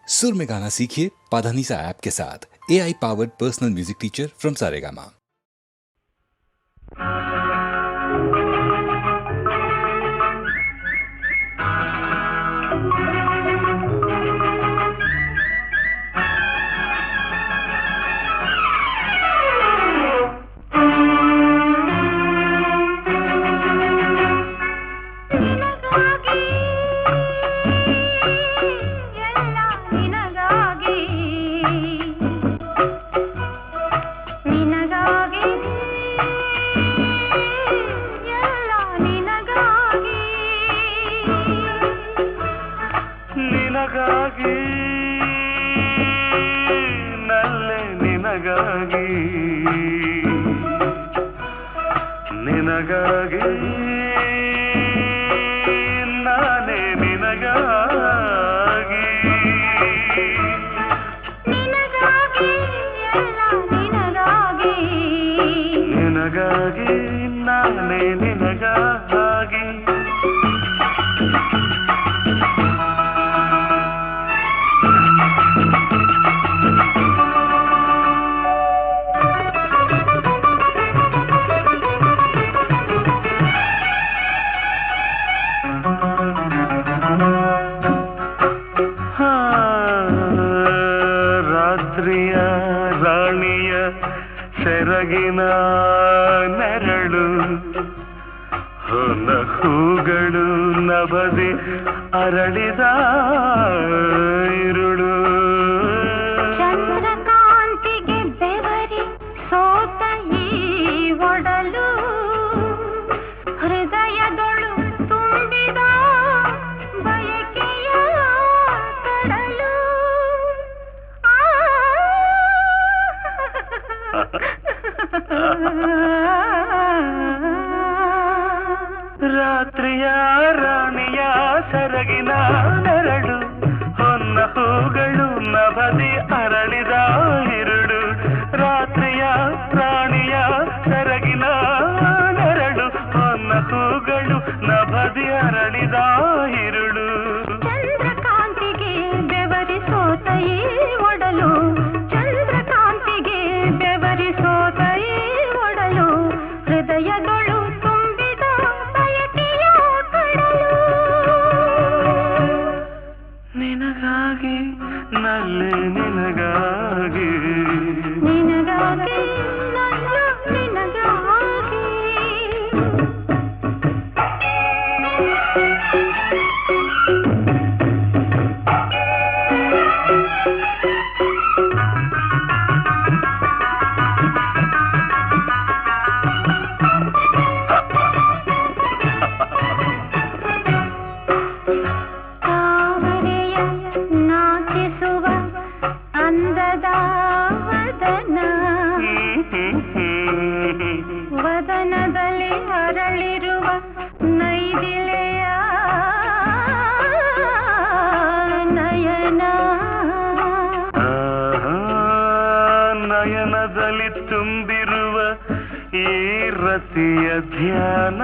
सुर में गाना सीखिए पाधानीसा ऐप के साथ। AI powered personal music teacher from Saregama. ನಿನಗಾಗಿ ನಲ್ಲೆ ನಿನಗಾಗಿ ನಿನಗಾಗಿ ನಾನೇ ನಿನಗಾಗಿ ನಿನಗಾಗಿ ಎಲ್ಲ ನಿನಗಾಗಿ ನಿನಗಾಗಿ ನಾನೇ ನಿನಗಾಗಿ ರಾತ್ರಿಯ ರಾಣಿಯ ಸೆರಗಿನ ನೆರಳು ಹೊನ್ನ ಹೂಗಳು ನಭದಿ ಅರಳಿದ ಇರುಳು ಚಂದ್ರಕಾಂತಿಗೆ ಬೆವರಿ ಸೋತ ಈ ಒಡಲು ಹೃದಯದೊಳು ತುಂಬಿದ ಬಯಕೆಯ ಕಡಲು ರಾತ್ರಿಯ ರಾಣಿಯ ಸೆರಗಿನ ನೆರಳು ಹೊನ್ನ ಹೂಗಳು ನಭದಿ ಅರಳಿದ ಇರುಳು ರಾತ್ರಿಯ ರಾಣಿಯ ಸೆರಗಿನ ನೆರಳು ಹೊನ್ನ ಹೂಗಳು ನಭದಿ ಅರಳಿದ ಇರುಳು ಚಂದ್ರಕಾಂತಿಗೆ ಬೆವರಿ ಸೋತ ಈ ಒಡಲು ಚಂದ್ರಕಾಂತಿಗೆ ಬೆವರಿ ಸೋತ ಈ ಒಡಲು ಹೃದಯದೊಳು ತುಂಬಿದ ಬಯಕೆಯ ಕಡಲು ನಿನಗಾಗಿ ನಲ್ಲೆ ನಿನಗಾಗಿ ನಿನಗಾಗಿ ನನ್ನ ನಿನಗಾಗಿ ತಾವರೆಯ ನಾಚಿಸುವ ಅಂದದ ವದನ ವದನದಲ್ಲಿ ಅರಳಿರುವ ನೈದಿಲೆಯ ನಯನ ನಯನದಲ್ಲಿ ತುಂಬಿರುವ ಈ ರತಿಯ ಧ್ಯಾನ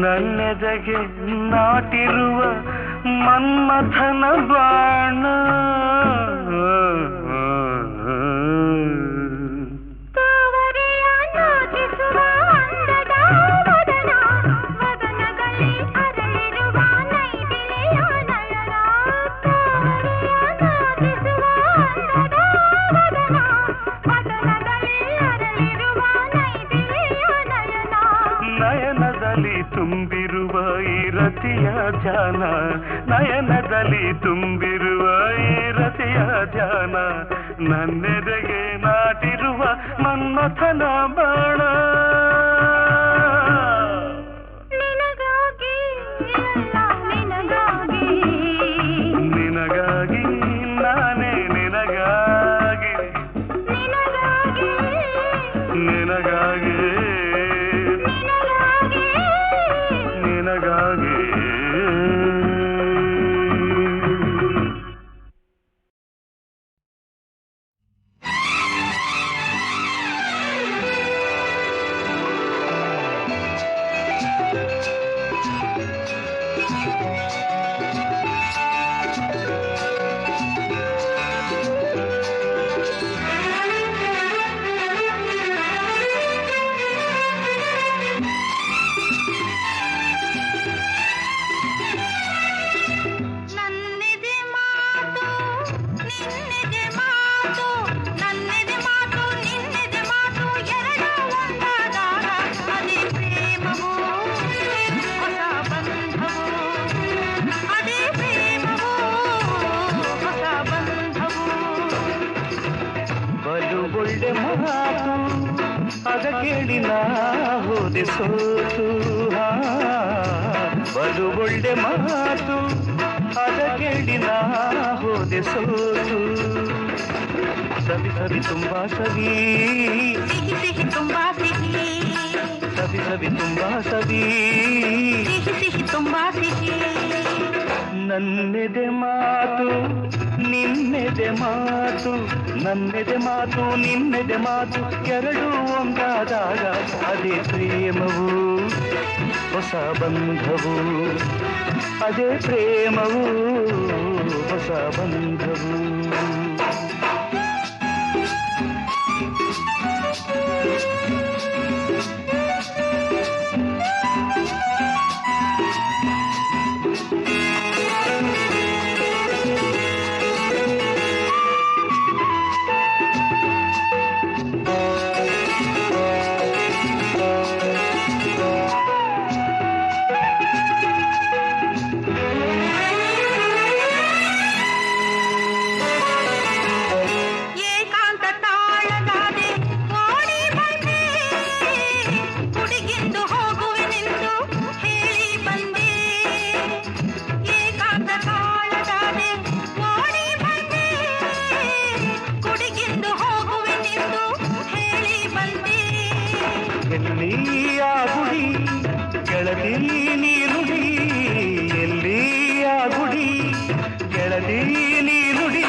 ನನ್ನೆದೆಗೆ ನಾಟಿರುವ ಮನ್ಮಥನ ಬಾಣ ತಾವರೆಯ ನಾಚಿಸುವ ಅಂದದ ವದನ ವದನದಲ್ಲಿ ಅರಳಿರುವ ನೈದಿಲೆಯ ನಯನ ತಾವರೆಯ ನಾಚಿಸುವ ಅಂದದ ವದನ ವದನದಲ್ಲಿ ಅರಳಿರುವ ನೈದಿಲೆಯ ನಯನ ನಯನದಲ್ಲಿ ತುಂಬಿರುವ ಈ ರತಿಯ ಧ್ಯಾನ ನಯನದಲ್ಲಿ ತುಂಬಿರುವ ಈ ರತಿಯ ಧ್ಯಾನ ನನ್ನೆದೆಗೆ ನಾಟಿರುವ ಮನ್ಮಥನ ಬಾಣ ನಿನಗಾಗಿ ಎಲ್ಲ ನಿನಗಾಗಿ ನಿನಗಾಗಿ ನಾನೇ ನಿನಗಾಗಿ ನಿನಗಾಗಿ ನಿನಗಾಗಿ ನಿನಗಾಗಿ ಹೋದೆ ಸೋತು ಬಲು ಒಳ್ಳೆ ಮಾತು ಅದ ಕೇಳಿ ನಾ ಹೋದೆ ಸೋತು ಸವಿ ಸವಿ ತುಂಬಾ ಸವಿ ಸಿಹಿ ಸಿಹಿ ತುಂಬಾ ಸಿಹಿ ಸವಿ ಸವಿ ತುಂಬಾ ಸವಿ ಸಿಹಿ ಸಿಹಿ ತುಂಬಾ ಸಿಹಿ ನನ್ನೆದೆ ಮಾತು ನಿನ್ನೆದೆ ಮಾತು ನನ್ನೆದೆ ಮಾತು ನಿನ್ನೆದೆ ಮಾತು ಎರಡೂ ಒಂದಾದಾಗ ಅದೇ ಪ್ರೇಮವು ಹೊಸ ಬಂಧವು ಅದೇ ಪ್ರೇಮವು ಹೊಸ ಬಂಧವು ಎಲ್ಲಿಯ ಗುಡಿ ಗೆಳತಿ ನೀನುಡಿ ಎಲ್ಲಿಯ ಗುಡಿ ಗೆಳತಿ ನೀನುಡಿ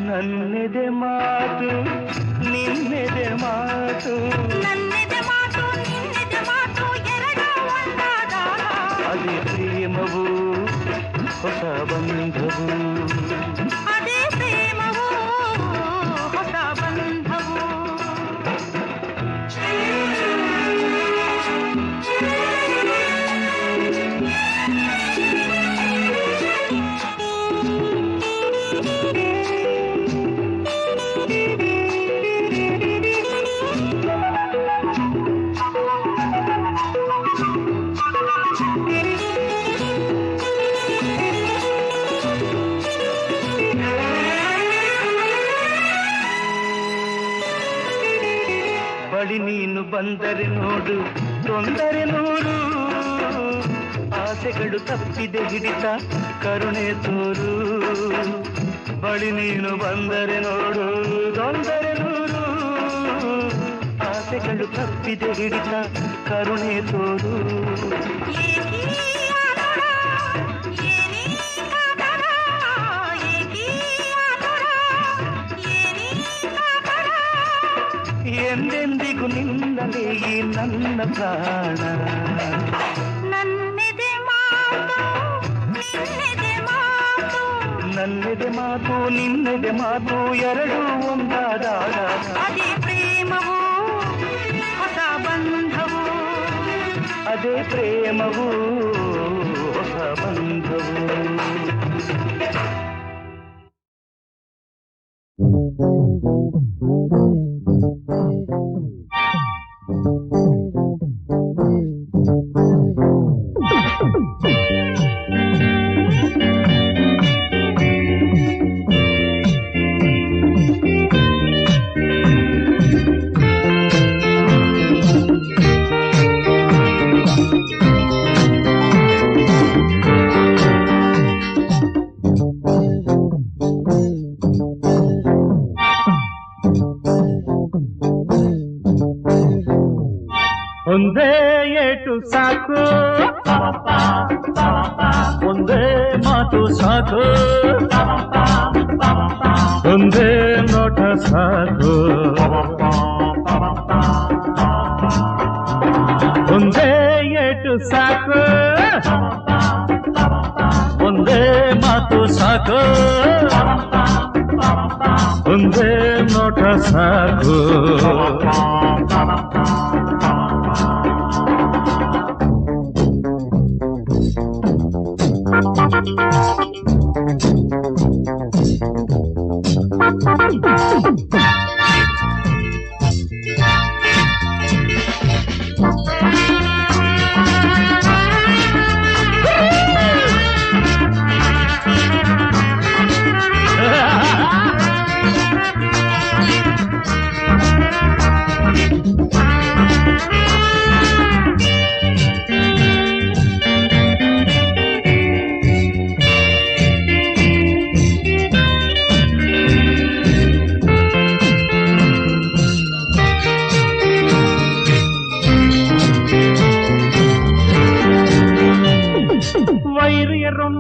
ನನ್ನೆದೆ ಮಾತು ನಿನ್ನೆದೆ ಮಾತು ನನ್ನೆದೆ ಮಾತು ನಿನ್ನೆದೆ ಮಾತು ಎರಡು ಒಂದಾದಾಗ ಅದೇ ಪ್ರೇಮವು ಹೊಸ ಬಂಧವು ಅದೇ ಪ್ರೇಮವು ಹೊಸ ಬಂಧವು ಬಳಿ ನೀನು ಬಂದರೆ ನೋಡು ತೊಂದರೆ ನೂರು ಆಸೆಗಳು ತಪ್ಪಿದೆ ಹಿಡಿತ ಕರುಣೆ ತೋರು ಬಳಿ ನೀನು ಬಂದರೆ ನೋಡು ತೊಂದರೆ ನೂರು ಆಸೆಗಳು ತಪ್ಪಿದೆ ಹಿಡಿತ ಕರುಣೆ ತೋರು ಎಂದೆಂದಿಗೂ ನಿನ್ನಲೇ ಈ ನನ್ನ ಪ್ರಾಣ ನನ್ನೆದೆ ಮಾತು ನಿನ್ನೆದೆ ಮಾತು ನನ್ನೆದೆ ಮಾತು ನಿನ್ನೆದೆ ಮಾತು ಎರಡೂ ಒಂದಾದಾಗ ಅದೇ ಪ್ರೇಮವು ಹೊಸ ಬಂಧವು ಅದೇ ಪ್ರೇಮವು ಹೊಸ ಬಂಧವು ಒಂದೇ ಏಟು ಸಾಕು ಒಂದೇ ಮಾತು ಸಾಕು ಒಂದೇ ನೋಟ ಸಾಕು ಒಂದೇ ಏಟು ಸಾಕು ಒಂದೇ ಮಾತು ಸಾಕು ಒಂದೇ ನೋಟ ಸಾಕು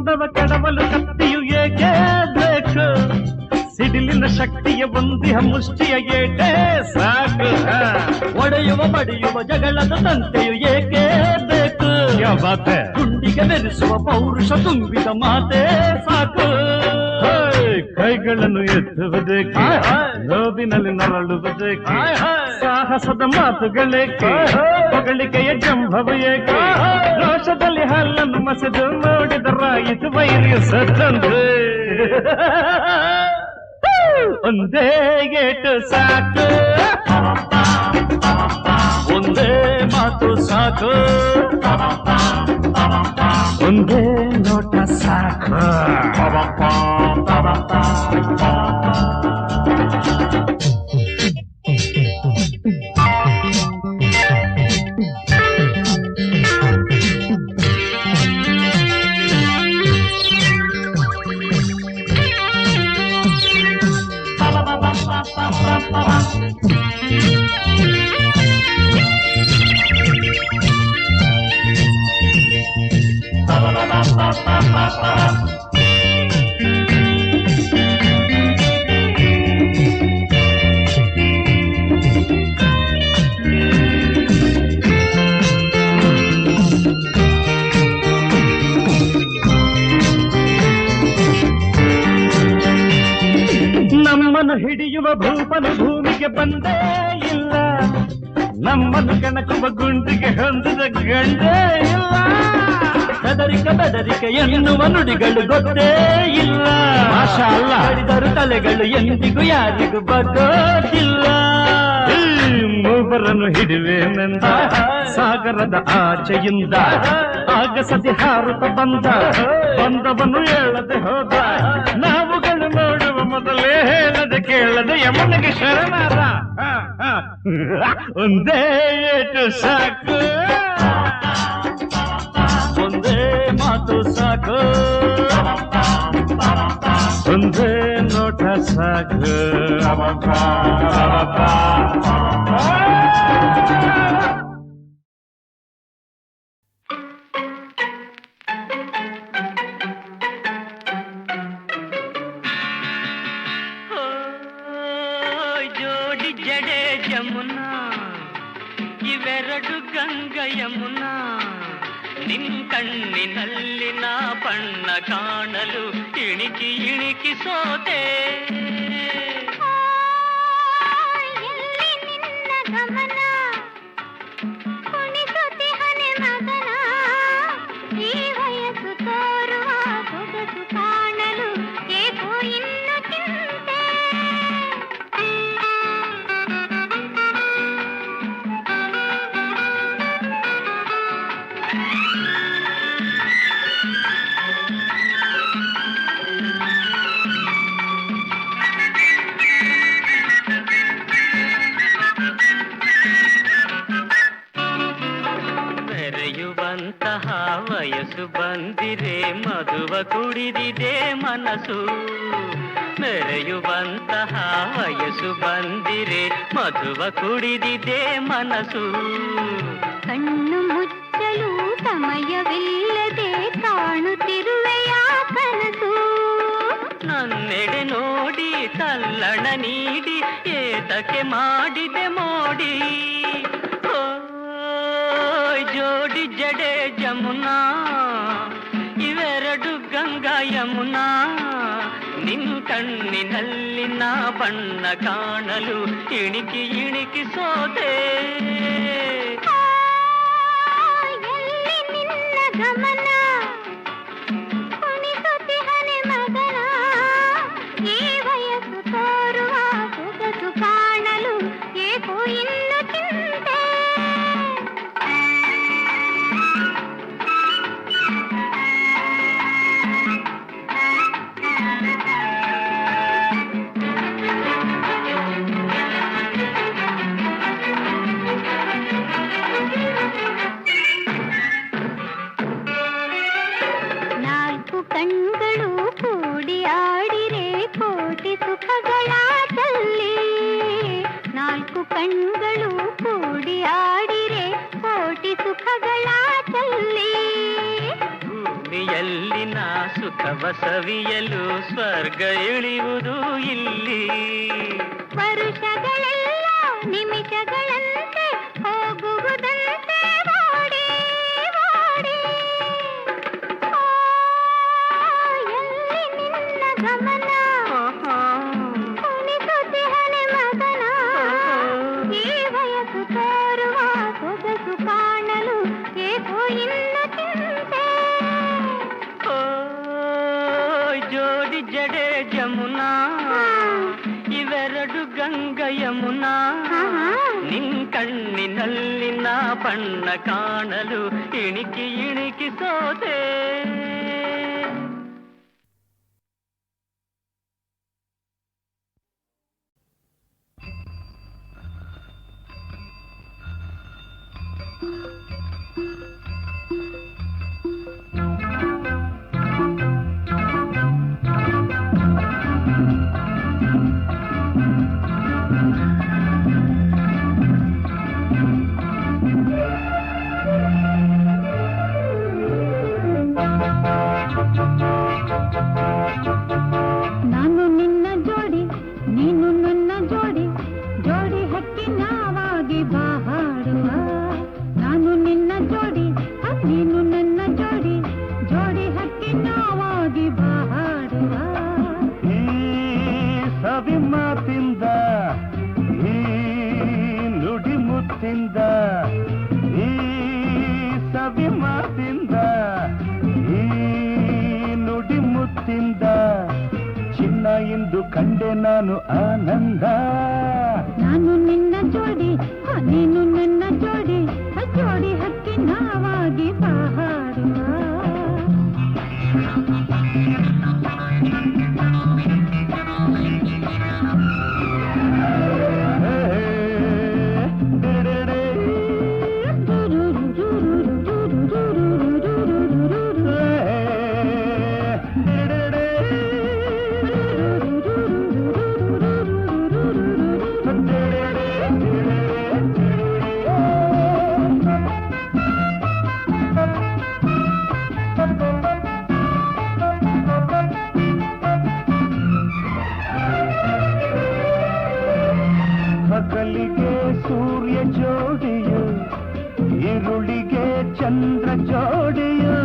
ಸಂಬಂಧವ ಕೆಡವಲು ಕತ್ತಿಯು ಏಕೆ ಬೇಕು ಸಿಡಿಲಿನ ಶಕ್ತಿಯ ಒಂದಿಹ ಮುಷ್ಟಿಯ ಏಟೇ ಸಾಕು ಒಡೆಯುವ ಬಡಿಯುವ ಜಗಳದ ತಂತೆಯು ಏಕೆ ಬೇಕು ಗುಂಡಿಗೆ ಬೆರೆಸುವ ಪೌರುಷ ತುಂಬಿದ ಮಾತೇ ಸಾಕು ಕೈಗಳನ್ನು ಎತ್ತುವುದಕ್ಕೆ ನೋವಿನಲ್ಲಿ ನರಳುವುದಕ್ಕೆ ಸಾಹಸದ ಮಾತುಗಳೇಕೆ ಹೊಗಳಿಕೆಯ ಜಂಭವ ಏಕೆ ರೋಷದಲ್ಲಿ ಹಲ್ಲನ್ನು ಮಸೆದು ನೋಡಿದರಾಯಿತು ವೈರ್ಯ ಸತ್ತಂದ್ರೆ ಒಂದೇ ಏಟು ಸಾಕು ಒಂದೇ ಮಾತು ಸಾಕು ಒಂದೇ ನೋಟ ಸಾಕು ನಮ್ಮನ್ನು ಹಿಡಿಯುವ ಭೂಪನು ಭೂಮಿಗೆ ಬಂದೇ ಇಲ್ಲ ನಮ್ಮನ್ನು ಕಣಕುವ ಗುಂಡಿಗೆ ಹೊಂದಿದ ಗಂಡೇ ಇಲ್ಲ ಬೆದರಿಕೆ ಎನ್ನುವ ನುಡಿಗಳು ಗೊತ್ತೇ ಇಲ್ಲ ಭಾಷಾ ಅಲ್ಲ ಹಿಡಿದರು ತಲೆಗಳು ಎಂದಿಗೂ ಯಾರಿಗೂ ಬಗ್ಗೋದಿಲ್ಲ ಮೂವರನ್ನು ಹಿಡಿವೆನೆಂದ ಸಾಗರದ ಆಚೆಯಿಂದ ಆಗಸದಿ ಹಾರುತ್ತ ಬಂದವನು ಹೇಳದೆ ಹೋದ ನಾವುಗಳು ನೋಡುವ ಮೊದಲೇ ಹೇಳದೆ ಕೇಳದೆ ಯಮನಿಗೆ ಶರಣಾದ ಒಂದೇ ಏಟು ಸಾಕು ಒಂದೇ ಮಾತು ಸಾಕು ಒಂದೇ ನೋಟ ಸಾಕು ಜೋಡಿ ಜಡೆ ಜಮುನಾ ಇವೆರಡು ಗಂಗ ಯಮುನಾ ನಿನ್ ಕಣ್ಣಿನಲ್ಲಿ ನಾ ಬಣ್ಣ ಕಾಣಲು ಇಣಿಕಿ ಇಣಿಕಿ ಸೋತೆ ಎಲ್ಲಿ ನಿನ್ನ ಗಮನ ಕುಣಿಸುತ್ತಿ ಹನೆ ಮಗನ ಈ ವಯಸ್ಸು ತೋರುವ ಸೊಗಸು ಕಾಣಲು ಏಕೋ ಇನ್ನು ಚಿಂತೆ ಮೆರೆಯುವಂತಹ ವಯಸ್ಸು ಬಂದಿರೆ ಮಧುವ ಕುಡಿದಿದೆ ಮನಸ್ಸು ಮೆರೆಯುವಂತಹ ವಯಸ್ಸು ಬಂದಿರೆ ಮಧುವ ಕುಡಿದಿದೆ ಮನಸ್ಸು ಕಣ್ಣು ಮುಚ್ಚಲು ಸಮಯವಿಲ್ಲದೆ ಕಾಣುತ್ತಿರುವೆಯ ಕನಸು ನನ್ನೆಡೆ ನೋಡಿ ತಲ್ಲಣ ನೀಡಿ ಏತಕ್ಕೆ ಮಾಡಿದೆ ಮೋಡಿ ಜೋಡಿ ಜಡೆ ಜಮುನಾ ಇವೆರಡು ಗಂಗಾ ಯಮುನಾ ನಿನ್ ಕಣ್ಣಿನಲ್ಲಿ ನಾ ಬಣ್ಣ ಕಾಣಲು ಇಣಿಕಿ ಇಣಿಕಿ ಸೋತೆ ಎಲ್ಲಿ ನಿನ್ನ ಗಮನ ಕುಣಿಸುತ್ತಿ ಹನೆ ಮಗನ ಈ ವಯಸ್ಸು ತೋರುವ ಸೊಗಸು ಕಾಣಲು ಏಕೋ ಇನ್ನು ಚಿಂತೆ ನಾಲ್ಕು ಕಣ್ಗಳು ಕೂಡಿ ಆಡಿರೆ ಕೋಟಿ ಸುಖಗಳ ಚಲ್ಲಿ ನಾಲ್ಕು ಕಣ್ಗಳು ಕೂಡಿ ಆಡಿರೆ ಕೋಟಿ ಸುಖಗಳ ಚಲ್ಲಿ ಸುಖವ ಸವಿಯಲು ಸ್ವರ್ಗ ಇಳಿಯುವುದು ಇಲ್ಲಿ. ವರುಷಗಳೆಲ್ಲ ನಿಮಿಷಗಳಂತೆ ಹೋಗುವುದಂತೆ ಓಡಿ ಓಡಿ. ಆ, ಎಲ್ಲಿ ನಿನ್ನ ಗಮನ ಕುಣಿಸುತ್ತಿಹನೆ ಮಗನ. ಈ ವಯಸ್ಸು ತೋರುವ ಸೊಗಸು ಕಾಣಲು ಏಕೋ ಇನ್ನು ಚಿಂತೆ. ಜೋಡಿ ಜಡೆ ಜಮುನಾ ಇವೆರಡು ಗಂಗ ಯಮುನಾ. ನಿನ್ ಕಣ್ಣಿನಲ್ಲಿನ ಬಣ್ಣ ಕಾಣಲು ಇಣಿಕಿ ಇಣಿಕಿ ಸೋತೆ. ನಾನು ನಿನ್ನ ಜೋಡಿ ನೀನು ನನ್ನ ಜೋಡಿ, ಜೋಡಿ ಹಕ್ಕಿ ನಾವಾಗಿ ಬಾಹಾಡುವ. ನಾನು ನಿನ್ನ ಜೋಡಿ ನೀನು ನನ್ನ ಜೋಡಿ, ಜೋಡಿ ಹಕ್ಕಿ ನಾವಾಗಿ ಬಾಹಾಡುವ. ಈ ಸವಿ ಮಾತಿಂದ ಈ ನುಡಿ ಮುತ್ತಿಂದ, ಈ ಸವಿ ಮಾತಿಂದ ಈ ನುಡಿ ಮುತ್ತಿಂದ ಚಿನ್ನ ಎಂದು ಕಂಡೆ ನಾನು ಆನಂದ. ನಾನು ನಿನ್ನ ಜೋಡಿ ನೀನು ನನ್ನ ಜೋಡಿ, ಜೋಡಿ ಹಕ್ಕಿ ನಾವಾಗಿ ಬಾಹಾಡುವ. ಹಗಲಿಗೆ ಸೂರ್ಯ ಜೋಡಿಯು, ಈರುಳಿಗೆ ಚಂದ್ರ ಜೋಡಿಯು.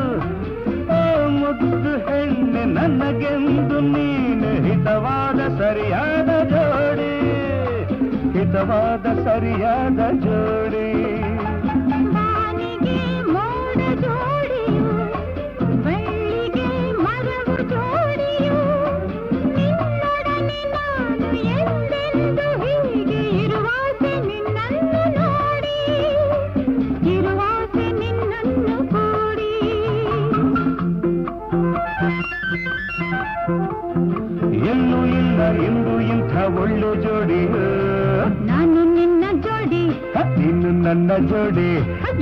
ಓ ಮುದ್ದು ಹೆಣ್ಣೆ ನನಗೆಂದು ನೀನು ಹಿತವಾದ ಸರಿಯಾದ ಜೋಡಿ, ಹಿತವಾದ ಸರಿಯಾದ ಜೋಡಿ. ಬಾನಿಗೆ ಮೋಡ ಜೋಡಿಯು, ಬೆಳ್ಳಿಗೆ ಮರವು ಜೋಡಿಯು. ನಿನ್ನೊಡನೆ ನಾನು ಎಂದೆಂದು ಹೀಗೆ ಇರುವಾಸೆ ನಿನ್ನನ್ನು ನೋಡಿ, ಇರುವಾಸೆ ನಿನ್ನನ್ನು ಕೂಡಿ. ಎಲ್ಲೂ ಇಲ್ಲ ಎಂದು ಇಂಥ ಒಳ್ಳೆ ಜೋಡಿಯು. ನಾನು ನಿನ್ನ ಜೋಡಿ ನೀನು ನನ್ನ ಜೋಡಿ,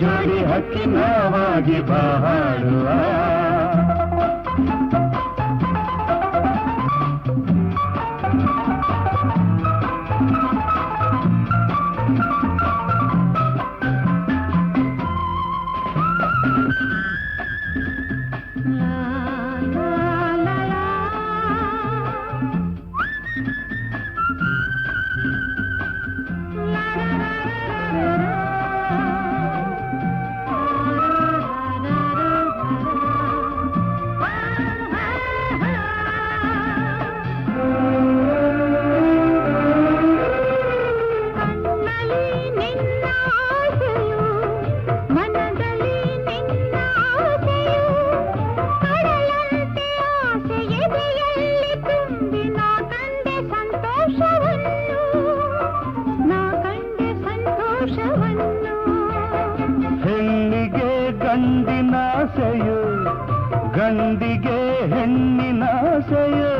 ಜೋಡಿ ಹಕ್ಕಿ ನಾವಾಗಿ ಬಾಳುವ. ಹೆಣ್ಣಿಗೆ ಗಂಡಿನಾಸೆಯು, ಗಂಡಿಗೆ ಹೆಣ್ಣಿನಾಸೆಯು.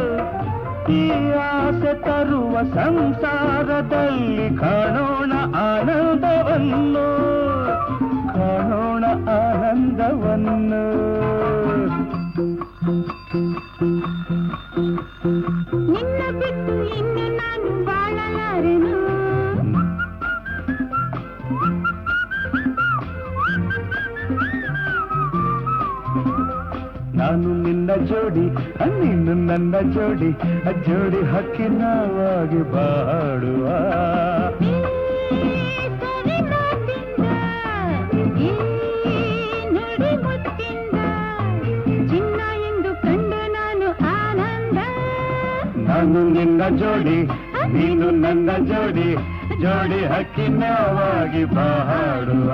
ಈ ಆಸೆ ತರುವ ಸಂಸಾರದಲ್ಲಿ ಕಾಣೋಣ ಆನಂದವನ್ನು, ಕಾಣೋಣ ಆನಂದವನ್ನು. ನಿನ್ನ ಬಿಟ್ಟು ಇನ್ನು ನಾನು ಬಾಳಲಾರೆನು. ನಾನು ನಿನ್ನ ಜೋಡಿ ನೀನು ನನ್ನ ಜೋಡಿ ಜೋಡಿ ಹಕ್ಕಿ ನಾವಾಗಿ ಬಾಡುವ ನಾನು ನಿನ್ನ ಜೋಡಿ ನೀನು ನನ್ನ ಜೋಡಿ ಜೋಡಿ ಹಕ್ಕಿ ನಾವಾಗಿ ಬಾಡುವ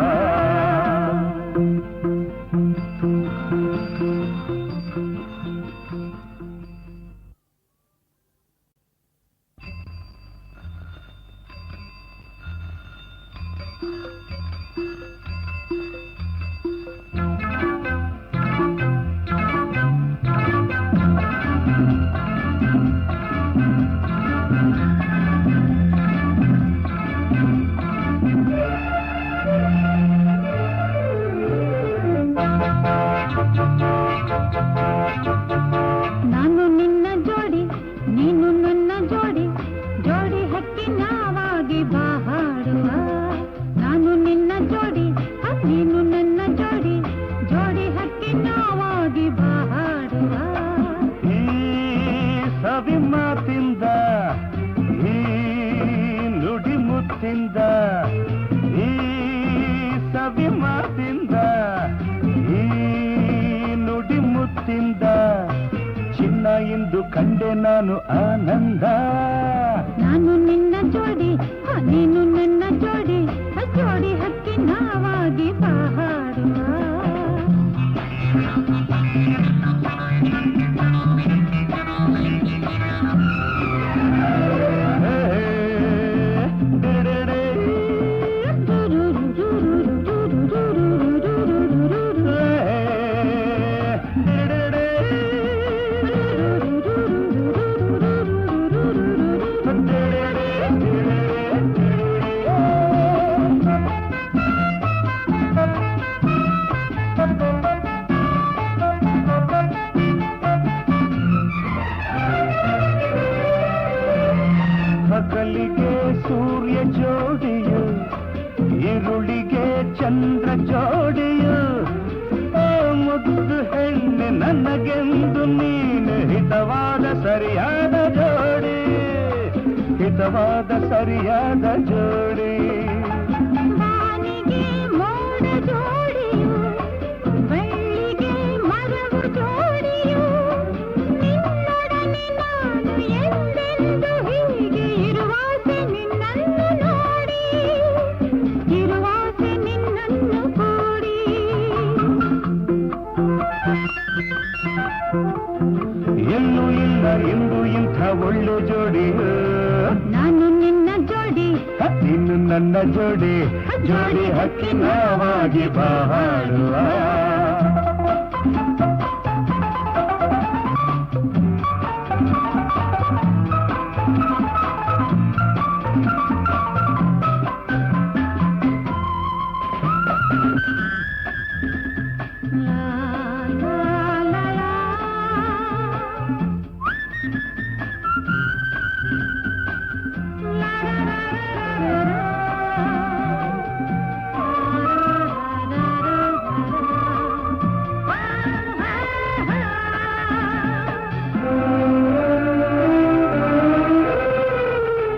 ನಾನು ನಿನ್ನ ಜೋಡಿ ನೀನು ನನ್ನ ಜೋಡಿ ಜೋಡಿ ಹಕ್ಕಿ ನಾವಾಗಿ ಬಾಡುವ ನಾನು ನಿನ್ನ ಜೋಡಿ ನೀನು ನನ್ನ ಜೋಡಿ ಜೋಡಿ ಹಕ್ಕಿ ನಾವಾಗಿ ಬಾಡುವ ಈ ಸವಿ ಮಾತಿಂದ ಈ ನುಡಿ ಮುತ್ತಿಂದ ಈ ಸವಿ ಮಾತಿಂದ ಈ ನುಡಿ ಮುತ್ತಿಂದ ಚಿನ್ನ ಎಂದು ಕಂಡೆ ನಾನು ಆನಂದ ನಾನು ನಿನ್ನ ಜೋಡಿ ನೀನು ನನ್ನ ಜೋಡಿ ಜೋಡಿ ಹಕ್ಕಿ ನಾವಾಗಿ ಬಾಡುವ ಹಗಲಿಗೆ ಸೂರ್ಯ ಜೋಡಿಯು ಈರುಳಿಗೆ ಚಂದ್ರ ಜೋಡಿಯು ಆ ಮುದ್ದು ಹೆಣ್ಣೆ ನನಗೆಂದು ನೀನು ಹಿತವಾದ ಸರಿಯಾದ ಜೋಡಿ ಹಿತವಾದ ಸರಿಯಾದ ಜೋಡಿ ಬಾನಿಗೆ ಮೋಡ ಜೋಡಿಯು ಬೆಳ್ಳಿಗೆ ಮರವು ಜೋಡಿಯು ನಿನ್ನೊಡನೆ ನಾನು ಎಂದೆಂದು ಹೀಗೆ ಇರುವಾಸೆ ನಿನ್ನನ್ನು ನೋಡಿ ಇರುವಾಸೆ ನಿನ್ನನ್ನು ಕೂಡಿ ಎಲ್ಲೂ ಇಲ್ಲ ಎಂದು ಇಂಥ ಒಳ್ಳೆ ಜೋಡಿಯು ನಾನು ನಿನ್ನ ಜೋಡಿ ನೀನು ನನ್ನ ಜೋಡಿ ಜೋಡಿ ಹಕ್ಕಿ ನಾವಾಗಿ ಬಾಡುವ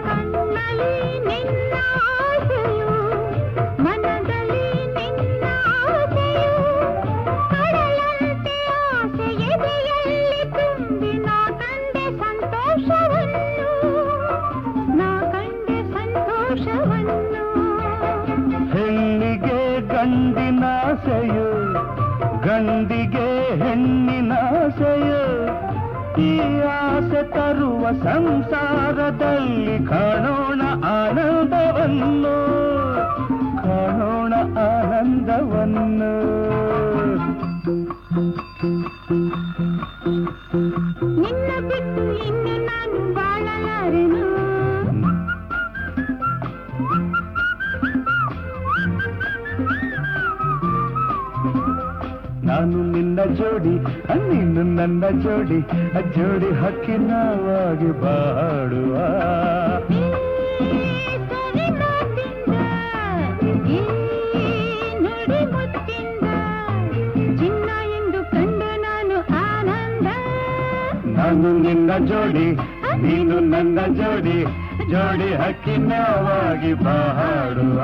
ಕಣ್ಣಲ್ಲಿ ನಿನ್ನ ಆಸೆಯು ಮನದಲ್ಲಿ ನಿನ್ನ ಆಸೆಯು ಕಡಲಂತೆ ಆಸೆ ಎದೆಯಲ್ಲಿ ತುಂಬಿ ನಾ ಕಂಡೆ ಸಂತೋಷವನ್ನು ಹೆಣ್ಣಿಗೆ ಗಂಡಿನಾಸೆಯು ಗಂಡಿಗೆ ಹೆಣ್ಣಿನಾಸೆಯು ಈ ಆಸೆ ತರುವ ಸಂಸಾರದಲ್ಲಿ ಕಾಣೋಣ ಆನಂದವನ್ನು ಕಾಣೋಣ ಆನಂದವನ್ನು ನಿನ್ನ ಬಿಟ್ಟು ಇನ್ನು ನಾನು ಬಾಳಲಾರೆನು ನಾನು ನಿನ್ನ ಜೋಡಿ ನೀನು ನನ್ನ ಜೋಡಿ ಜೋಡಿ ಹಕ್ಕಿ ನಾವಾಗಿ ಬಾಡುವ ನುಡಿ ಮುತ್ತಿಂದ ಚಿನ್ನ ಎಂದು ಕಂಡು ನಾನು ನಾನು ನಿನ್ನ ಜೋಡಿ ನೀನು ನನ್ನ ಜೋಡಿ ಜೋಡಿ ಹಕ್ಕಿ ನಾವಾಗಿ ಬಾಡುವ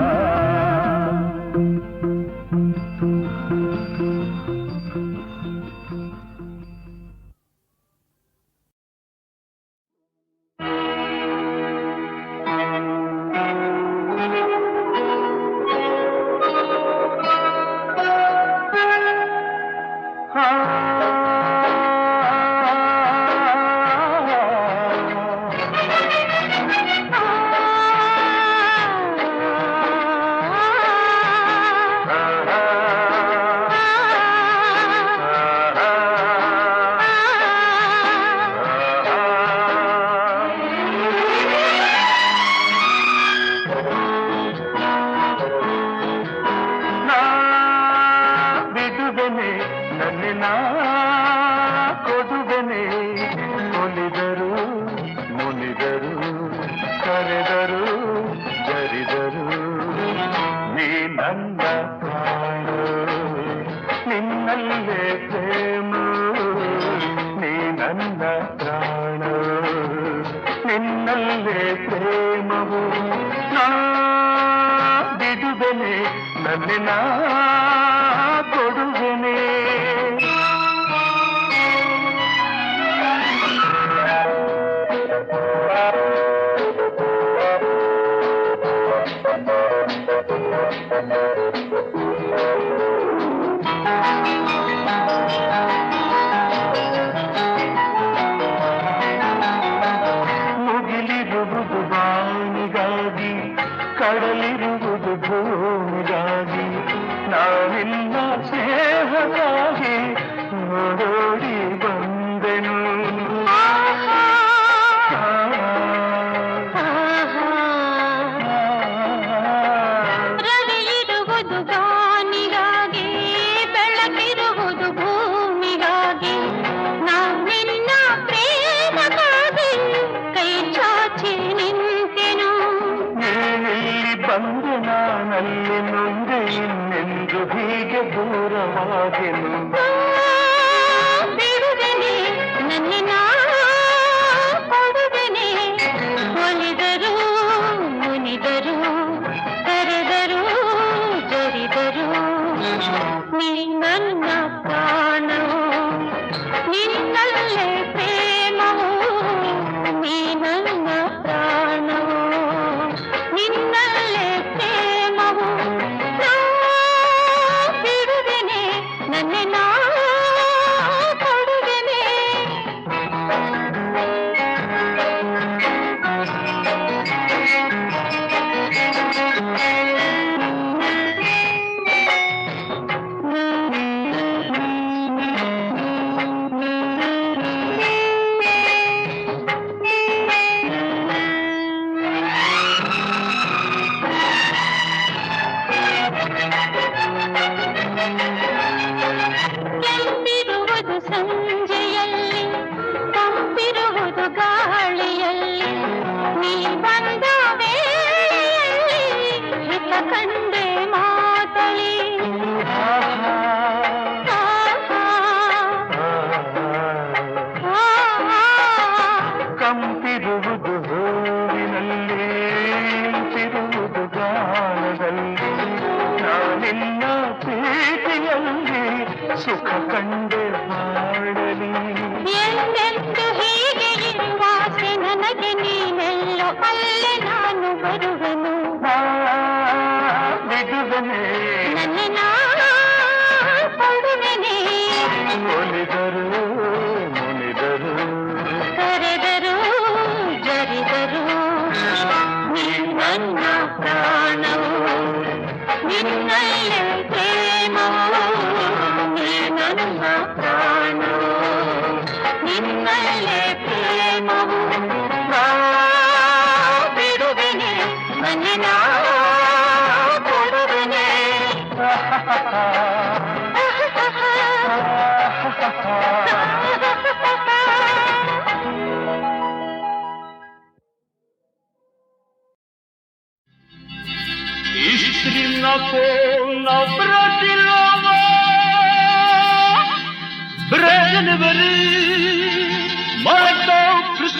Brezhnev,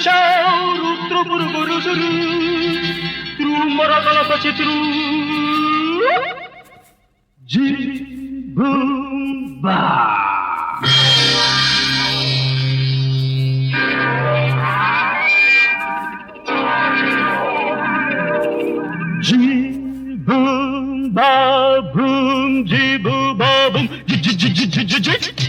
ರುದ್ರ ಗುರು ಗುರು ಸುರು ಮರಗಳ ಬಚಿತ್ರು ಜಿ ಬೂಂಬಾ ಜಿ ಬೂಂಬಾ ಬೂಮ್ ಜಿ ಬೂಬಾ ಬೂಮ್ ಜಿ ಜಿ ಜಿ ಜಿ ಜಿ ಜಿ ಜಿ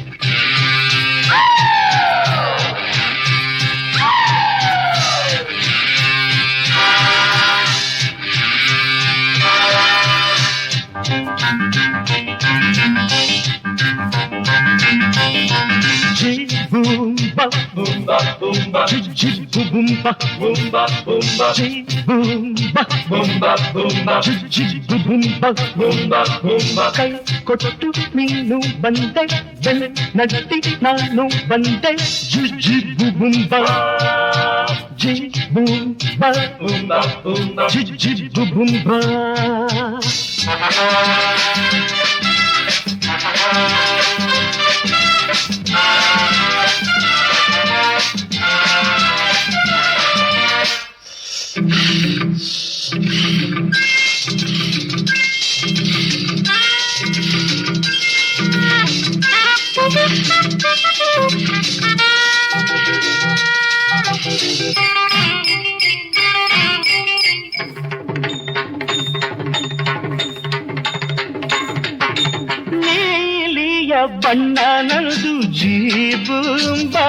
Boomba, boomba, boomba, boomba, boomba, boomba, boomba, boomba, boomba, boomba, boomba, boomba. ಕೈ ಕೊಟ್ಟು ನೀನು ಬಂದೆ ನಟ್ಟಿ ನಾನು ಬಂದೆ ಜಿ ಬೂಂಬಾ ಜಿ ಬೂಂಬಾ ಬೂಂಬಾ ಬೂಂಬಾ ಜಿ ಬೂಂಬಾ ನೀಲಿಯ ಬಣ್ಣ ನಂದು ಜೀಬೂಂಬಾ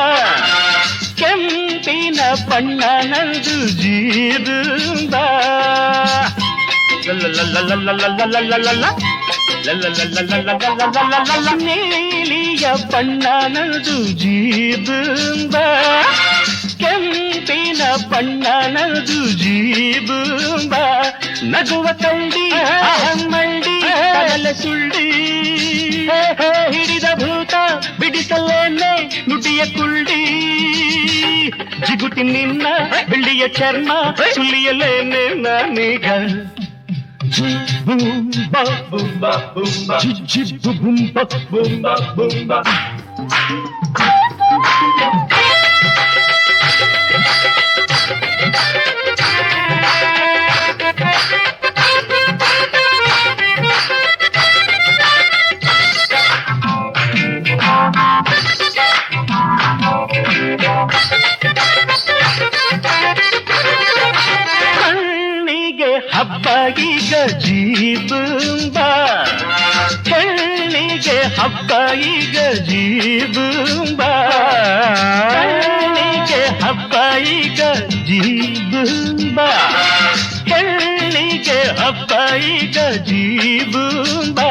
ಕೆಂಪಿನ ಬಣ್ಣ ನಂದು ಜೀಬೂಂಬಾ ನೀಲಿಯ ಬಣ್ಣ ನಂದು ಜೀಬೂಂಬಾ ಕೆಂಪಿನ ಬಣ್ಣ ನಂದು ಜೀಬೂಂಬಾ ನಗುವ ಕಳ್ಳಿ ಮಳ್ಳಿ ಕಡಲ ಸುಳ್ಳಿ ಹಿಡಿದ ಭೂತ ಬಿಡಿಸಲೇನೆ ನುಡಿಯ ಕುಳ್ಳಿ ಜಿಗುಟಿ ನಿನ್ನ ಬೆಳ್ಳಿಯ ಚರ್ಮ ಸುಲಿಯಲೇನೆ ನಾನೀಗ ಬೂಂಬಾ ಬೂಂಬಾ ಬೂಂಬಾ ಜಿ ಬೂಂಬಾ ಬೂಂಬಾ ಬೂಂಬಾ ಕಣ್ಣಿಗೆ ಹಬ್ಬ ಈಗ ಜೀಬೂಂಬಾ ಕಣ್ಣಿಗೆ ಹಬ್ಬ ಈಗ ಜೀಬೂಂಬಾ ಕಣ್ಣಿಗೆ ಹಬ್ಬ ಈಗ ಜೀಬೂಂಬಾ ಕಣ್ಣಿಗೆ ಹಬ್ಬ ಈಗ ಜೀಬೂಂಬಾ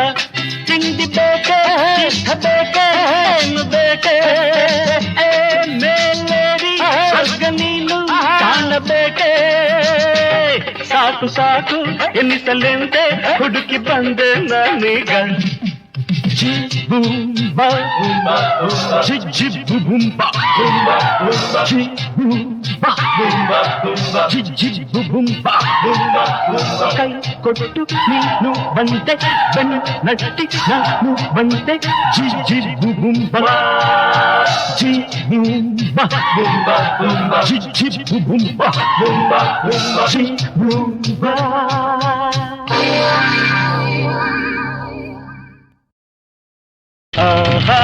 ತಿಂಡಿ ಬೇಕೆ ಬೇಕೆ ಬೇಕೆ ಮೇಲೇರಿ ಸ್ವರ್ಗ ನೀನು ಕಾಣಬೇಕೆ ಸಾಕು ಸಾಕು ಎನ್ನಿಸಲೆಂತೆ ಹುಡುಕಿ ಬಂದೆ ನಾನೀಗ ಜಿ ಬೂಂಬಾ ಜಿ ಬೂಂಬಾ ಜಿ ಬೂಂಬಾ ಜಿ ಬೂಂಬಾ ಕೈ ಕೊಟ್ಟು ನೀನು ಬಂದೆ ನಟ್ಟಿ ನಾನು ಬಂದೆ ಜಿ ಬೂಂಬಾ ಜಿ ಬೂಂಬಾ ಜಿ ಬೂಂಬಾ ಜಿ ಬೂಂಬಾ ಆಹಾ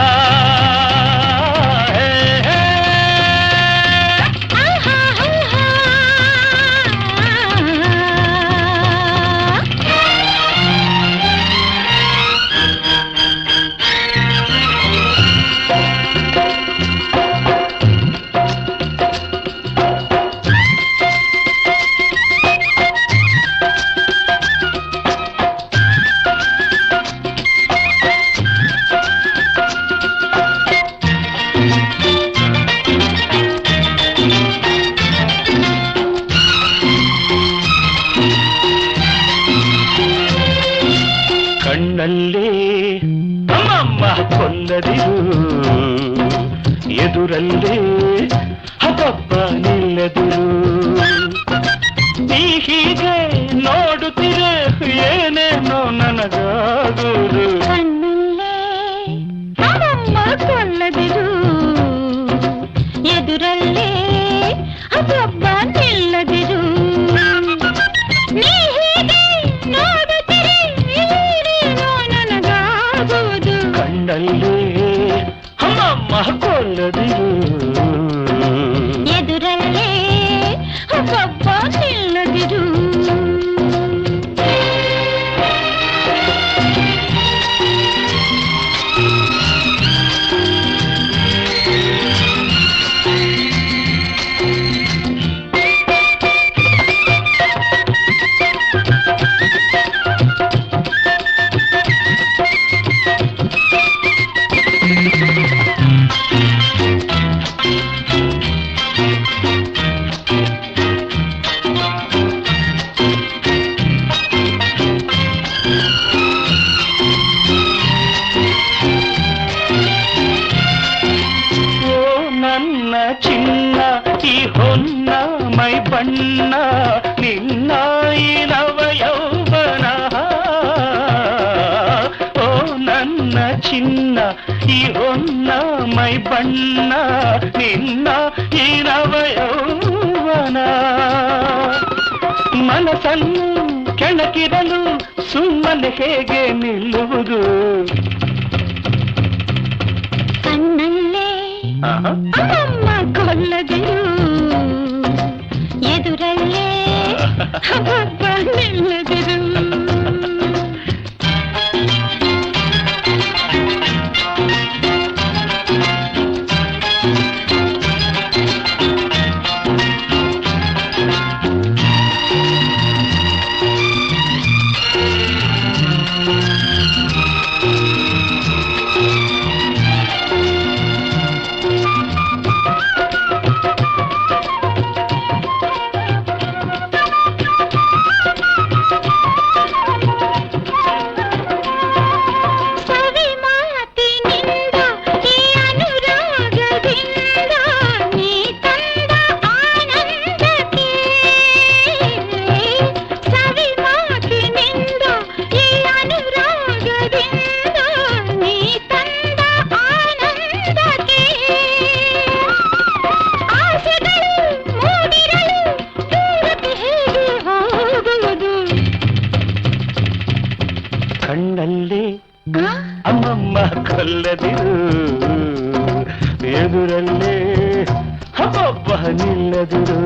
ಕಣ್ಣಲ್ಲಿ ಅಮ್ಮಮ್ಮ ಕೊಲ್ಲದಿರು ಎದುರಲ್ಲಿ ಹಬ್ಬ ನಿಲ್ಲದಿರು ನೀ ಹೀಗೆ ನೋಡುತ್ತಿರೆ ಏನೇನೋ ನನಗಾಗುವುದು ಕಣ್ಣಲ್ಲೇ ಅಮ್ಮಮ್ಮ ಕೊಲ್ಲದಿರು ಎದುರಲ್ಲೇ ಅಬ್ಬಬ್ಬ ನಿಲ್ಲದಿರು. ನೀ ಹೀಗೆ ನೋಡುತ್ತಿರೆ ಏನೇನೋ ನನಗಾಗುವುದು. ಕಣ್ಣಲ್ಲಿ ಅಮ್ಮಮ್ಮ ಕೊಲ್ಲದಿರು. ಎದುರಲ್ಲೇ ಅಬ್ಬಬ್ಬ ನಿಲ್ಲದಿರು. ಬಣ್ಣ ನಿನ್ನ ನವ ಯೌವನ. ಓ ನನ್ನ ಚಿನ್ನ ಈ ಹೊನ್ನ ಮೈ ಬಣ್ಣ ನಿನ್ನ ಈ ನವ ಯೌವನ. ಮನಸ್ಸನ್ನು ಕೆಣಕಿರಲು ಸುಮ್ಮನೆ ಹೇಗೆ ನಿಲ್ಲುವುದು. ಕಣ್ಣಲ್ಲೇ ಅಮ್ಮಮ್ಮ ಕೊಲ್ಲದಿರು. ಎದುರಲ್ಲೇ ಅಬ್ಬಬ್ಬ ನಿಲ್ಲದಿರು. ಕಣ್ಣಲ್ಲಿ ಅಮ್ಮಮ್ಮ ಕೊಲ್ಲದಿರು. ಎದುರಲ್ಲೇ ಅಬ್ಬಬ್ಬ ನಿಲ್ಲದಿರು.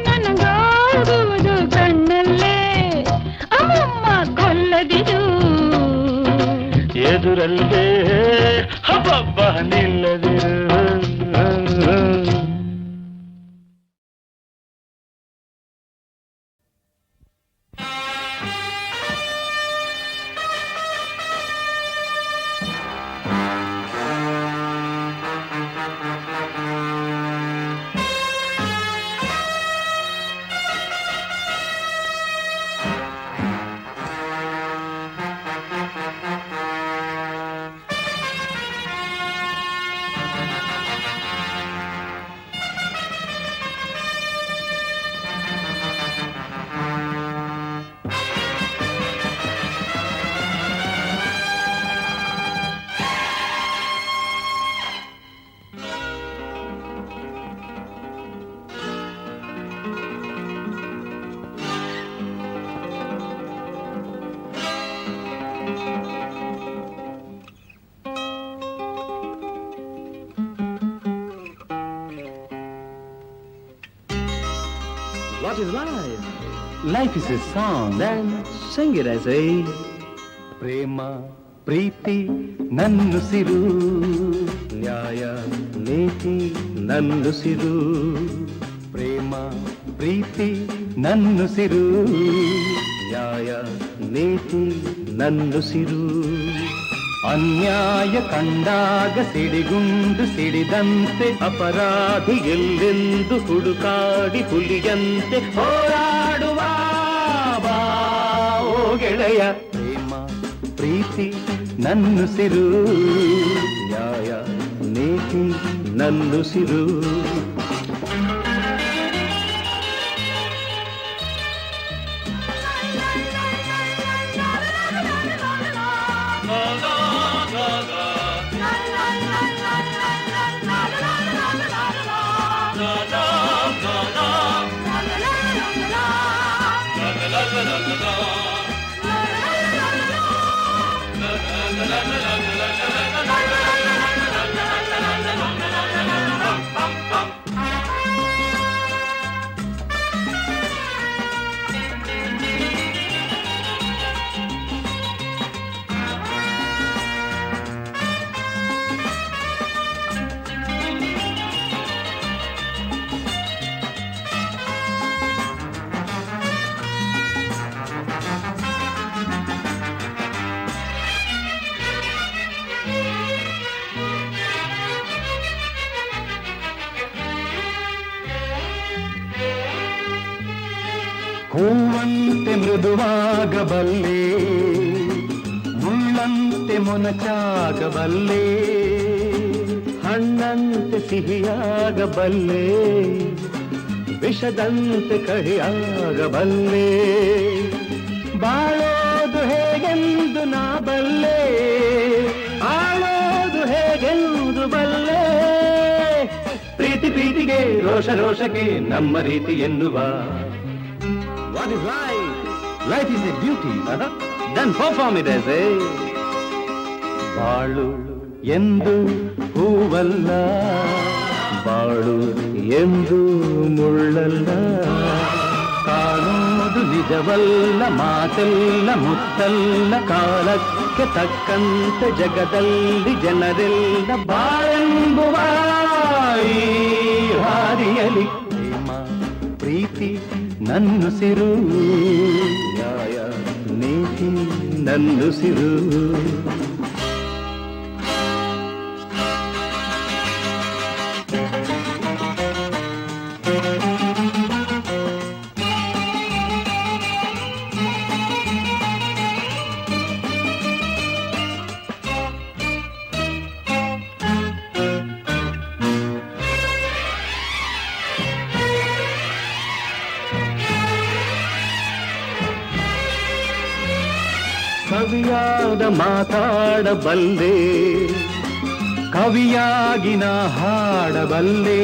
ನನಗಾಗುವುದು. ಕಣ್ಣಲ್ಲೇ ಅಮ್ಮಮ್ಮ ಕೊಲ್ಲದಿರು. ಎದುರಲ್ಲೇ ಅಬ್ಬಬ್ಬ ನಿಲ್ಲದಿರು. What is life? Life is a song. Then sing it, I say. ಪ್ರೇಮ ಪ್ರೀತಿ ನನ್ನುಸಿರು, ನ್ಯಾಯ ನೀತಿ ನನ್ನುಸಿರು. ಪ್ರೇಮ ಪ್ರೀತಿ ನನ್ನುಸಿರು, ನ್ಯಾಯ ನೀತಿ ನನ್ನುಸಿರು. ಅನ್ಯಾಯ ಕಂಡಾಗ ಸಿಡಿಗುಂಡು ಸಿಡಿದಂತೆ ಅಪರಾಧಿ ಎಲ್ಲೆಂದು ಹುಡುಕಾಡಿ ಹುಲಿಯಂತೆ ಹೋರಾಡುವ ಬಾ ಓ ಗೆಳೆಯ. ಪ್ರೇಮ ಪ್ರೀತಿ ನನ್ನುಸಿರು, ನ್ಯಾಯ ನೀತಿ ನನ್ನುಸಿರು. ಮೃದುವಾಗಬಲ್ಲೆ ಮುಳ್ಳಂತೆ ಮೊನಚಾಗಬಲ್ಲೆ ಹಣ್ಣಂತೆ ಸಿಹಿಯಾಗಬಲ್ಲೆ ವಿಷದಂತೆ ಕಹಿಯಾಗಬಲ್ಲೆ ಬಾಳೋದು ಹೇಗೆಂದು ನಾ ಬಲ್ಲೆ ಆಳೋದು ಹೇಗೆಂದು ಬಲ್ಲೆ ಪ್ರೀತಿ ಪ್ರೀತಿಗೆ ರೋಷ ರೋಷಕ್ಕೆ ನಮ್ಮ ರೀತಿ ಎನ್ನುವ what is life life is a duty then perform it as a ಬಾಳು ಎಂದು ಹೂವಲ್ಲ ಬಾಳು ಎಂದು ಮುಳ್ಳಲ್ಲ ಕಾಣೋದು ನಿಜವಲ್ಲ ಮಾತೆಲ್ಲ ಮುತ್ತಲ್ಲ ಕಾಲಕ್ಕೆ ತಕ್ಕಂತೆ ಜಗದಲ್ಲಿ ಜನರೆಲ್ಲ ಬಾಳೆಂಬುವ ಈ ಹಾದಿಯಲಿ ಪ್ರೇಮ ಪ್ರೀತಿ ನನ್ನುಸಿರು ನ್ಯಾಯ ನೀತಿ ನನ್ನುಸಿರು ಕವಿಯಾದ ಮಾತಾಡಬಲ್ಲೆ ಕವಿಯಾಗಿ ನಾ ಹಾಡಬಲ್ಲೆ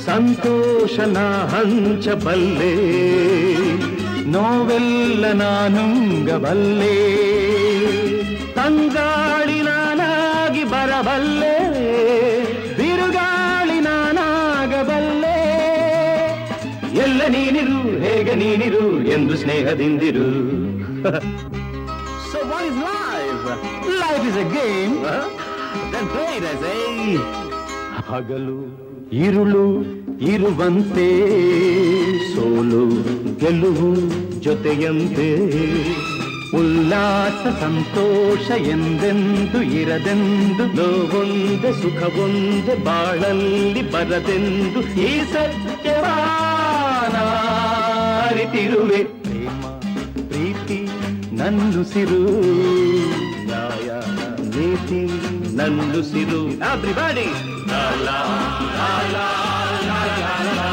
ಸಂತೋಷನ ಹಂಚಬಲ್ಲೆ ನೋವೆಲ್ಲ ನಾನುಂಗಬಲ್ಲೆ ತಂಗಾಳಿ ನಾನಾಗಿ ಬರಬಲ್ಲೆ ಬಿರುಗಾಳಿ ನಾನಾಗಬಲ್ಲೆ ಎಲ್ಲ ನೀನಿರು ಹೇಗೆ ನೀನಿರು ಎಂದು ಸ್ನೇಹದಿಂದಿರು So what is life? Life is a game. Then play it as a ಹಗಲು ಇರುಳು ಇರುವಂತೆ ಸೋಲು ಗೆಲುವು ಜೊತೆಯಂತೆ ಉಲ್ಲಾಸ ಸಂತೋಷ ಎಂದೆಂದು ಇರದೆಂದು ನೋವೊಂದೆ ಸುಖವೊಂದೆ ಬಾಳಲ್ಲಿ ಬರದೆಂದು ಈ ಸತ್ಯವಾನ ಅರಿತಿರುವೆ ಪ್ರೇಮ ಪ್ರೀತಿ ನನ್ನುಸಿರು ನ್ಯಾಯ ನೀತಿ ನನ್ನುಸಿರು ಎವ್ರಿಬಡಿ ಲಾ ಲಾ ಲಾ ಲಾ ಲಾ ಲಾ ಲಾ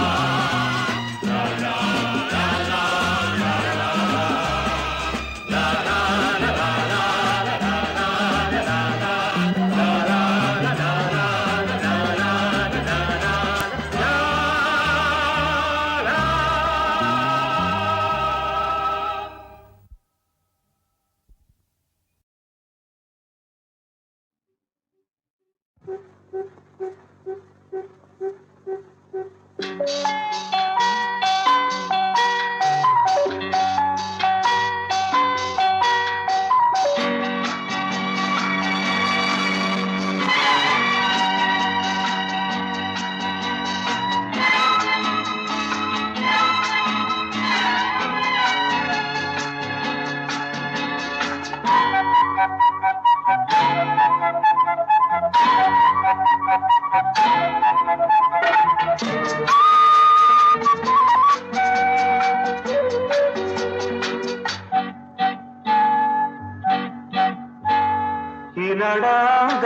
ನಡಾದ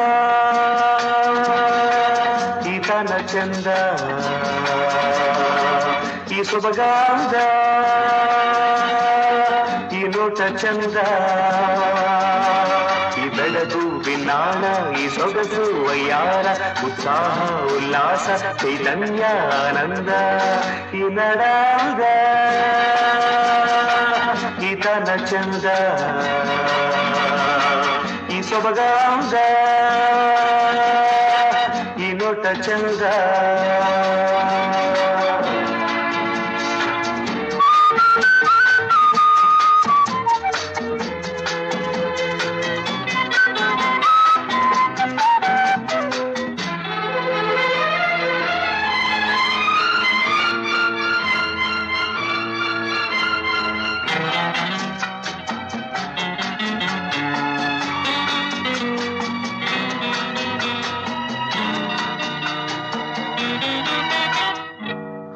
ಈತನ ಚಂದ ಈ ಸೊಬಗಾದ ಈ ನೋಟ ಚಂದ ಈ ಬೆಳಗು ಬಿನ್ನಾಣ ಈ ಸೊಗಸು ವಯ್ಯಾರ ಉತ್ಸಾಹ ಉಲ್ಲಾಸ ಚೈತನ್ಯ ಆನಂದ ಈ ನಡಾದ ಈತನ ಚಂದ ಈ ಸೊಬಗಾದ ಈ ನೋಟ ಚಂದ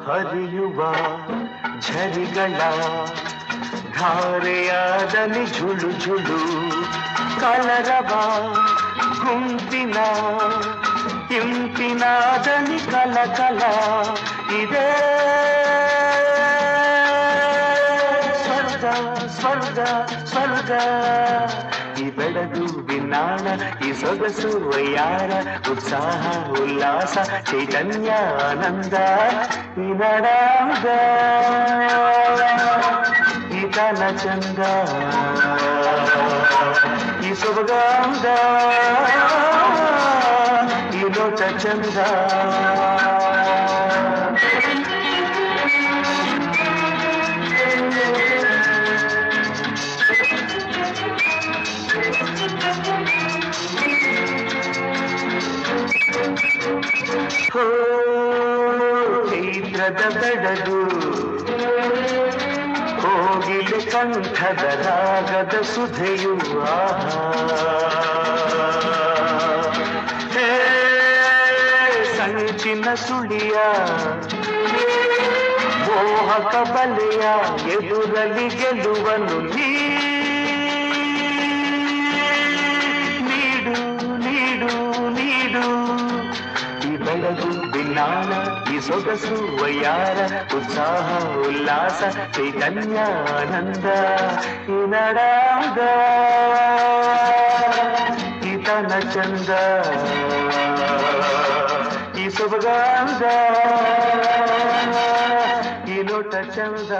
ಹರಿಯುವ ಝರಿಗಳ ಧಾರೆಯಾದಲ್ಲಿ ಝುಳು ಝುಳು ಕಲರವ ಗುಂಪಿನ ಇಂಪಿನಾದಲ್ಲಿ ಕಲ ಕಲ ಇದೆ ಸ್ವರ್ಗ ಸ್ವರ್ಗ ಸ್ವರ್ಗ ಈ ಬೆಳಗು ಬಿನ್ನಾಣ ಈ ಸೊಗಸು ವಯ್ಯಾರ ಉತ್ಸಾಹ ಉಲ್ಲಾಸ ಚೈತನ್ಯ ಆನಂದ ಈ ನಡಾಗ ಈ ತನ ಚಂದ ಈ ಸೊಬಗಾಂದ ಈ ನೋಟ ಚಂದ ಚೈತ್ರದ ಬೆಡಗು ಹೋಗಿಲೆ ಕಂಠದ ರಾಗದ ಸುಧೆಯು ಹೇ ಸಂಚಿನ ಸುಳಿಯ ಮೋಹಕ ಬಲೆಯ ಎದುರಲ್ಲಿ ಗೆಲುವನ್ನು ನೀಡು ನೀಡು ನೀಡು ಈ ಬೆಳಗು ಬಿನ್ನಾಣ ಈ ಸೊಗಸು ವಯ್ಯಾರ ಉತ್ಸಾಹ ಉಲ್ಲಾಸ ಚೈತನ್ಯ ಆನಂದ ಈ ನಡಾಗ ಈ ತನ ಚಂದ ಈ ಸೊಬಗಾಂದ ಈ ನೋಟ ಚಂದ